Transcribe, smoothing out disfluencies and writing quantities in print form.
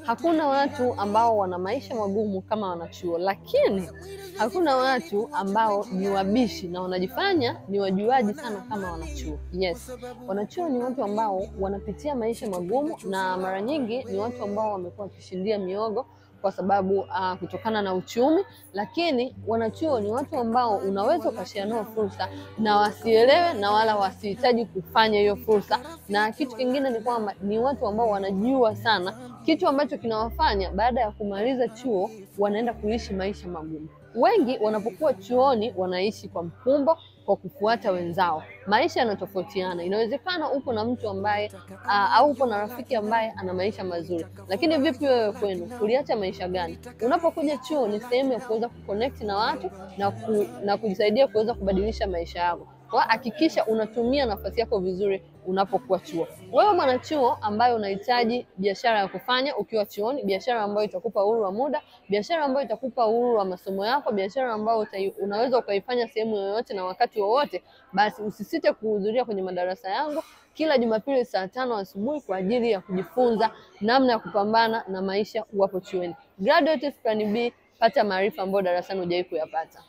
Hakuna watu ambao wana maisha magumu kama wanachuo, lakini hakuna watu ambao ni wabishi na wanajifanya ni wajuaji sana kama wanachuo. Yes, wanachuo ni watu ambao wanapitia maisha magumu, na mara nyingi ni watu ambao wamekuwa wakishindia miogo kwa sababu kutokana na uchumi, lakini wanachuo ni watu ambao unaweza ukashare nao fursa na wasielewe na wala wasihitaji kufanya hiyo fursa. Na kitu kingine ni kwamba ni watu ambao wanajua sana kitu ambacho kinawafanya baada ya kumaliza chuo wanaenda kuishi maisha magumu. Wengi wanapokuwa chuoni wanaishi kwa mkumbo, kwa kufuata wenzao. Maisha yanatofautiana. Inawezekana upo na mtu ambaye au upo na rafiki ambaye ana maisha mazuri, lakini vipi wewe kwenu? Uliacha maisha gani? Unapokuja chuo ni sehemu ya kuweza kuconnect na watu na kujisaidia kuweza kubadilisha maisha yako. Hakikisha unatumia nafasi yako vizuri unapokuwa chuo. Wewe mwanachuo ambaye unahitaji biashara ya kufanya ukiwa chuoni, biashara ambayo itakupa uhuru wa muda, biashara ambayo itakupa uhuru wa masomo yako, biashara ambayo unaweza ukaifanya sehemu yoyote na wakati wowote, basi usisite kuhudhuria kwenye madarasa yangu kila Jumapili saa 5 asubuhi kwa ajili ya kujifunza namna ya kupambana na maisha uwapo chuoni. Graduate Plan B, pata maarifa ambayo darasani hujawahi kuyapata.